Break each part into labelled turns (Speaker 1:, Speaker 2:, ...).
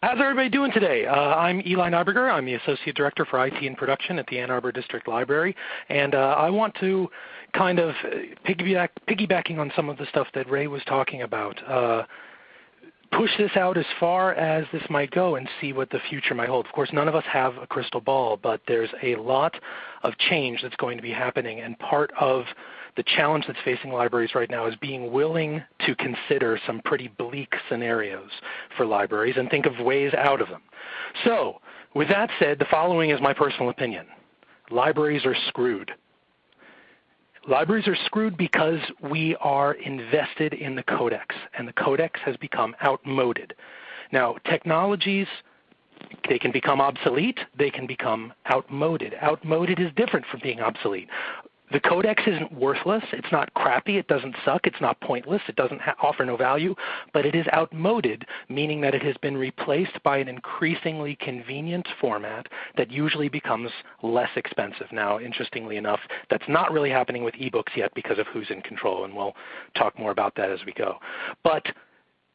Speaker 1: How's everybody doing today? I'm Eli Nyberger. I'm the Associate Director for IT and Production at the Ann Arbor District Library, and I want to kind of piggybacking on some of the stuff that Ray was talking about, push this out as far as this might go and see what the future might hold. Of course, none of us have a crystal ball, but there's a lot of change that's going to be happening, and part of the challenge that's facing libraries right now is being willing to consider some pretty bleak scenarios for libraries and think of ways out of them. So with that said, the following is my personal opinion. Libraries are screwed. Libraries are screwed because we are invested in the codex, and the codex has become outmoded. Now, technologies, they can become obsolete. They can become outmoded. Outmoded is different from being obsolete. The codex isn't worthless. It's not crappy. It doesn't suck. It's not pointless. It doesn't offer no value. But it is outmoded, meaning that it has been replaced by an increasingly convenient format that usually becomes less expensive. Now, interestingly enough, that's not really happening with eBooks yet because of who's in control, and we'll talk more about that as we go. But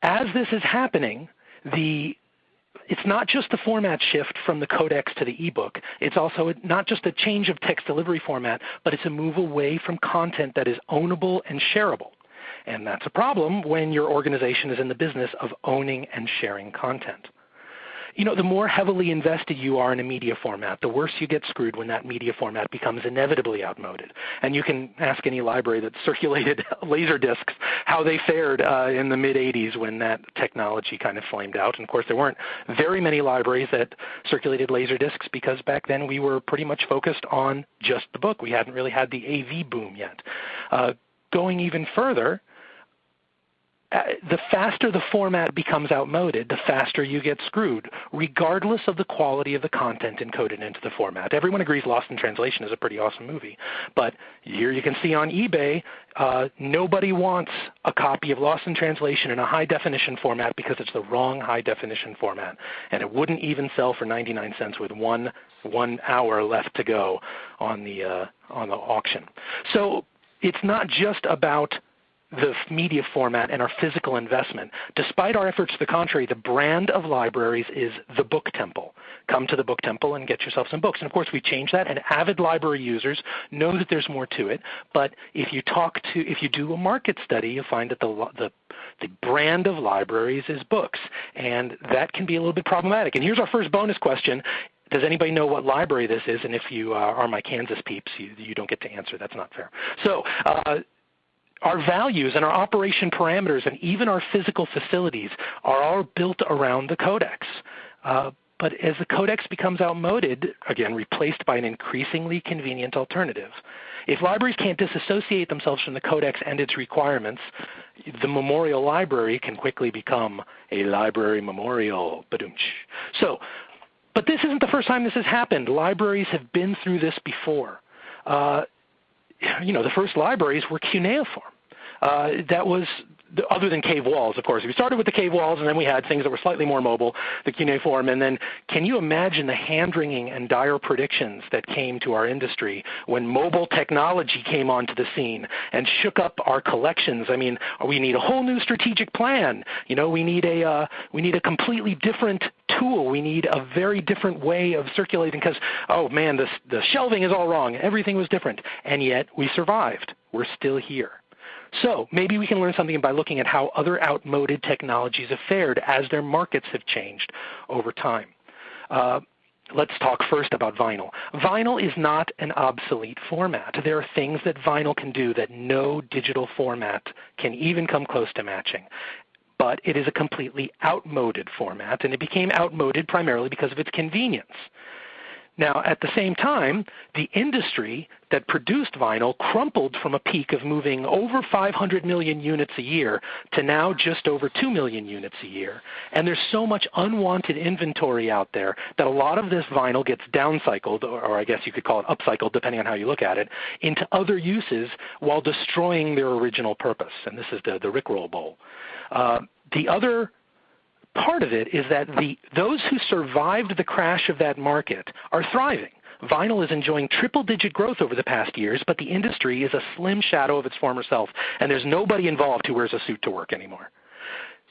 Speaker 1: as this is happening, it's not just the format shift from the codex to the ebook. It's also not just a change of text delivery format, but it's a move away from content that is ownable and shareable. And that's a problem when your organization is in the business of owning and sharing content. You know, the more heavily invested you are in a media format, the worse you get screwed when that media format becomes inevitably outmoded. And you can ask any library that circulated laser discs how they fared in the mid-'80s when that technology kind of flamed out. And of course, there weren't very many libraries that circulated laser discs because back then we were pretty much focused on just the book. We hadn't really had the AV boom yet. Going even further, the faster the format becomes outmoded, the faster you get screwed, regardless of the quality of the content encoded into the format. Everyone agrees Lost in Translation is a pretty awesome movie, but here you can see on eBay, nobody wants a copy of Lost in Translation in a high-definition format because it's the wrong high-definition format, and it wouldn't even sell for 99 cents with one hour left to go on the auction. So it's not just about the media format and our physical investment. Despite our efforts to the contrary, the brand of libraries is the book temple. Come to the book temple and get yourself some books. And of course, we changed that, and avid library users know that there's more to it. But if you do a market study, you'll find that the brand of libraries is books, and that can be a little bit problematic. And here's our first bonus question. Does anybody know what library this is? And if you are my Kansas peeps, you don't get to answer. That's not fair. So our values and our operation parameters and even our physical facilities are all built around the codex. But as the codex becomes outmoded, again, replaced by an increasingly convenient alternative, if libraries can't disassociate themselves from the codex and its requirements, the memorial library can quickly become a library memorial. So, but this isn't the first time this has happened. Libraries have been through this before. The first libraries were cuneiform. That was, other than cave walls, of course. We started with the cave walls, and then we had things that were slightly more mobile, the cuneiform. And then can you imagine the hand-wringing and dire predictions that came to our industry when mobile technology came onto the scene and shook up our collections? I mean, we need a whole new strategic plan. We need a completely different tool. We need a very different way of circulating because, oh man, the shelving is all wrong. Everything was different. And yet we survived. We're still here. So maybe we can learn something by looking at how other outmoded technologies have fared as their markets have changed over time. Let's talk first about vinyl. Vinyl is not an obsolete format. There are things that vinyl can do that no digital format can even come close to matching. But it is a completely outmoded format, and it became outmoded primarily because of its convenience. Now, at the same time, the industry that produced vinyl crumpled from a peak of moving over 500 million units a year to now just over 2 million units a year. And there's so much unwanted inventory out there that a lot of this vinyl gets downcycled, or I guess you could call it upcycled, depending on how you look at it, into other uses while destroying their original purpose. And this is the Rickroll Bowl. The other part of it is that those who survived the crash of that market are thriving. Vinyl is enjoying triple-digit growth over the past years, but the industry is a slim shadow of its former self, and there's nobody involved who wears a suit to work anymore.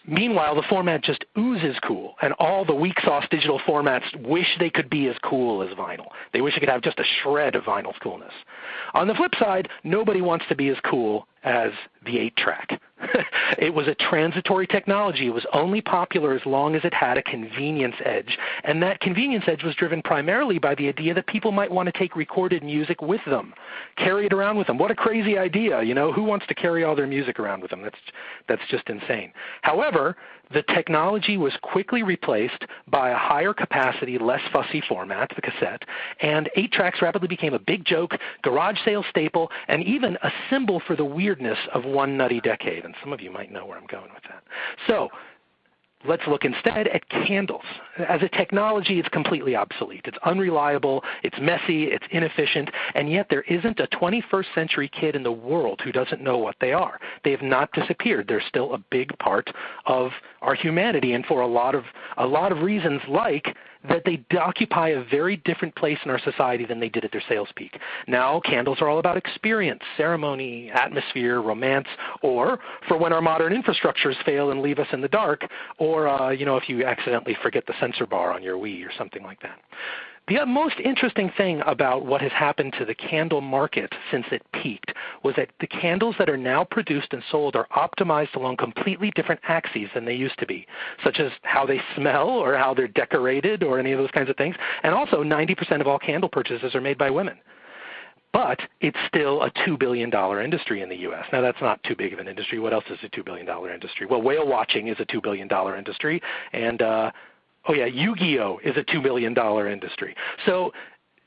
Speaker 1: Meanwhile, the format just oozes cool, and all the weak sauce digital formats wish they could be as cool as vinyl. They wish it could have just a shred of vinyl's coolness. On the flip side, nobody wants to be as cool as the 8-track. It was a transitory technology. It was only popular as long as it had a convenience edge, and that convenience edge was driven primarily by the idea that people might want to take recorded music with them, carry it around with them. What a crazy idea, you know? Who wants to carry all their music around with them? That's just insane. However, the technology was quickly replaced by a higher capacity, less fussy format, the cassette, and 8-tracks rapidly became a big joke, garage sale staple, and even a symbol for the weirdness of one nutty decade. And some of you might know where I'm going with that. So let's look instead at candles. As a technology, it's completely obsolete. It's unreliable, it's messy, it's inefficient, and yet there isn't a 21st century kid in the world who doesn't know what they are. They have not disappeared. They're still a big part of our humanity, and for a lot of reasons, like that they occupy a very different place in our society than they did at their sales peak. Now candles are all about experience, ceremony, atmosphere, romance, or for when our modern infrastructures fail and leave us in the dark, or if you accidentally forget the sensor bar on your Wii or something like that. The most interesting thing about what has happened to the candle market since it peaked was that the candles that are now produced and sold are optimized along completely different axes than they used to be, such as how they smell or how they're decorated or any of those kinds of things. And also 90% of all candle purchases are made by women. But it's still a $2 billion industry in the U.S. Now, that's not too big of an industry. What else is a $2 billion industry? Well, whale watching is a $2 billion industry, and Yu-Gi-Oh! Is a $2 billion industry. So,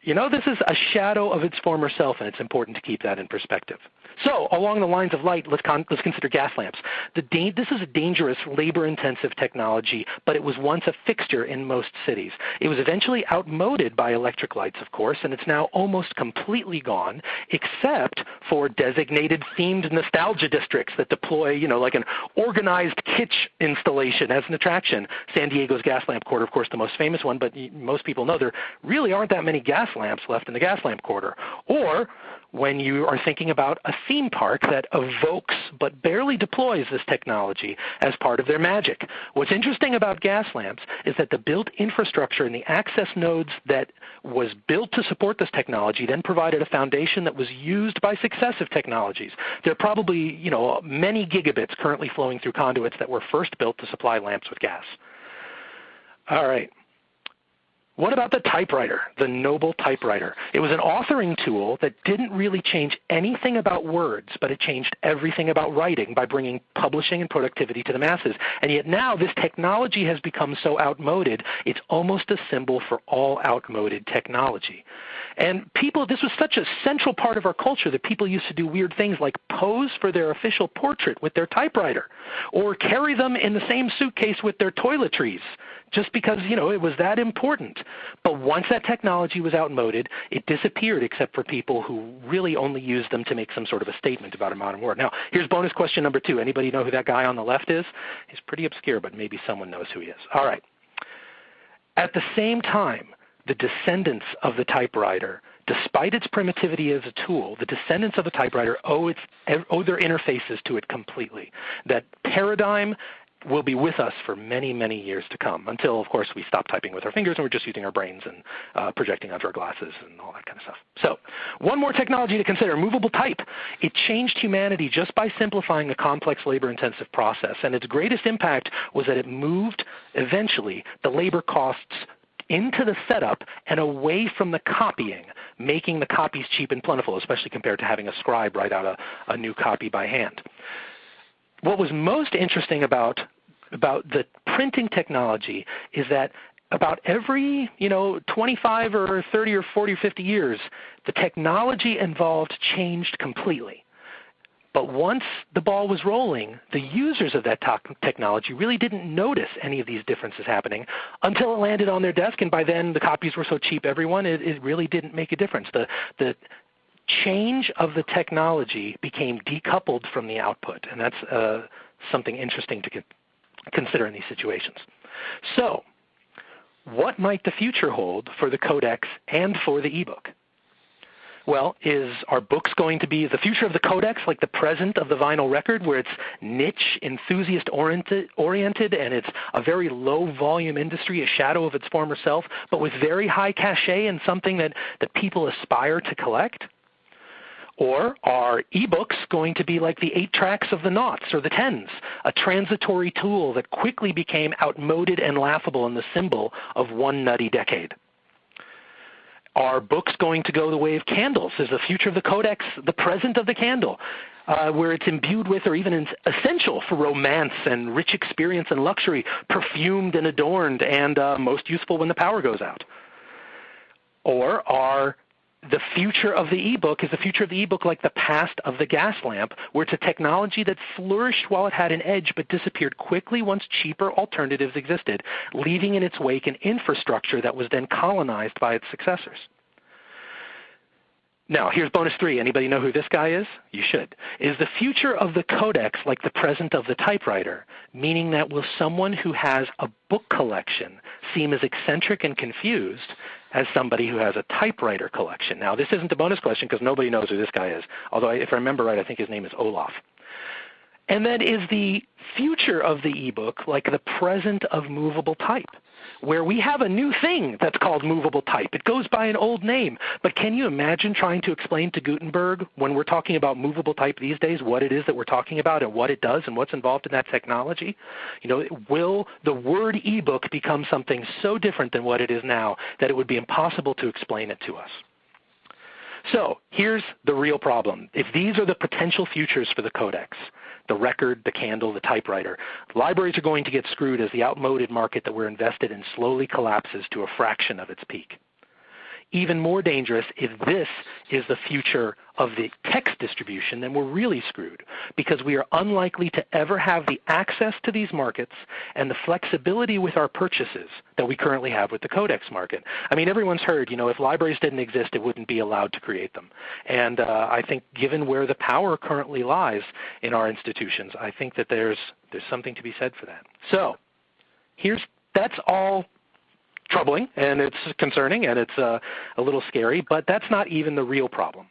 Speaker 1: this is a shadow of its former self, and it's important to keep that in perspective. So, along the lines of light, let's consider gas lamps. This is a dangerous, labor-intensive technology, but it was once a fixture in most cities. It was eventually outmoded by electric lights, of course, and it's now almost completely gone, except for designated themed nostalgia districts that deploy, like an organized kitsch installation as an attraction. San Diego's gas lamp quarter, of course, the most famous one, but most people know there really aren't that many gas lamps left in the gas lamp quarter. Or when you are thinking about a theme park that evokes but barely deploys this technology as part of their magic. What's interesting about gas lamps is that the built infrastructure and the access nodes that was built to support this technology then provided a foundation that was used by successive technologies. There are probably, many gigabits currently flowing through conduits that were first built to supply lamps with gas. All right. What about the typewriter, the noble typewriter? It was an authoring tool that didn't really change anything about words, but it changed everything about writing by bringing publishing and productivity to the masses. And yet now this technology has become so outmoded, it's almost a symbol for all outmoded technology. And this was such a central part of our culture that people used to do weird things like pose for their official portrait with their typewriter, or carry them in the same suitcase with their toiletries, just because, it was that important. But once that technology was outmoded, it disappeared except for people who really only used them to make some sort of a statement about a modern world. Now, here's bonus question number 2. Anybody know who that guy on the left is? He's pretty obscure, but maybe someone knows who he is. All right. At the same time, the descendants of the typewriter, despite its primitivity as a tool, the descendants of the typewriter owe their interfaces to it completely. That paradigm will be with us for many, many years to come until, of course, we stop typing with our fingers and we're just using our brains and projecting onto our glasses and all that kind of stuff. So one more technology to consider, movable type. It changed humanity just by simplifying a complex labor-intensive process, and its greatest impact was that it moved, eventually, the labor costs into the setup and away from the copying, making the copies cheap and plentiful, especially compared to having a scribe write out a new copy by hand. What was most interesting about the printing technology is that about every 25 or 30 or 40 or 50 years, the technology involved changed completely. But once the ball was rolling, the users of that technology really didn't notice any of these differences happening until it landed on their desk, and by then the copies were so cheap, it really didn't make a difference. The change of the technology became decoupled from the output, and that's something interesting to consider in these situations. So, what might the future hold for the codex and for the ebook? Well, is our books going to be the future of the codex like the present of the vinyl record, where it's niche, enthusiast-oriented, and it's a very low-volume industry, a shadow of its former self, but with very high cachet and something that people aspire to collect? Or are eBooks going to be like the 8-tracks of the noughts or the tens, a transitory tool that quickly became outmoded and laughable and the symbol of one nutty decade? Are books going to go the way of candles? Is the future of the codex the present of the candle, where it's imbued with or even essential for romance and rich experience and luxury, perfumed and adorned, and most useful when the power goes out? Or are the future of the ebook, is the future of the ebook like the past of the gas lamp, where it's a technology that flourished while it had an edge but disappeared quickly once cheaper alternatives existed, leaving in its wake an infrastructure that was then colonized by its successors? Now, here's bonus 3. Anybody know who this guy is? You should. Is the future of the codex like the present of the typewriter, meaning that will someone who has a book collection seem as eccentric and confused as somebody who has a typewriter collection? Now, this isn't a bonus question because nobody knows who this guy is, although if I remember right, I think his name is Olaf. And then is the future of the ebook like the present of movable type, where we have a new thing that's called movable type? It goes by an old name, but can you imagine trying to explain to Gutenberg when we're talking about movable type these days what it is that we're talking about and what it does and what's involved in that technology? Will the word ebook become something so different than what it is now that it would be impossible to explain it to us? So here's the real problem. If these are the potential futures for the codex, the record, the candle, the typewriter, libraries are going to get screwed as the outmoded market that we're invested in slowly collapses to a fraction of its peak. Even more dangerous, if this is the future of the text distribution, then we're really screwed, because we are unlikely to ever have the access to these markets and the flexibility with our purchases that we currently have with the codex market. I mean, everyone's heard, if libraries didn't exist, it wouldn't be allowed to create them. And I think given where the power currently lies in our institutions, I think that there's something to be said for that. So that's all troubling, and it's concerning, and it's a little scary, but that's not even the real problem.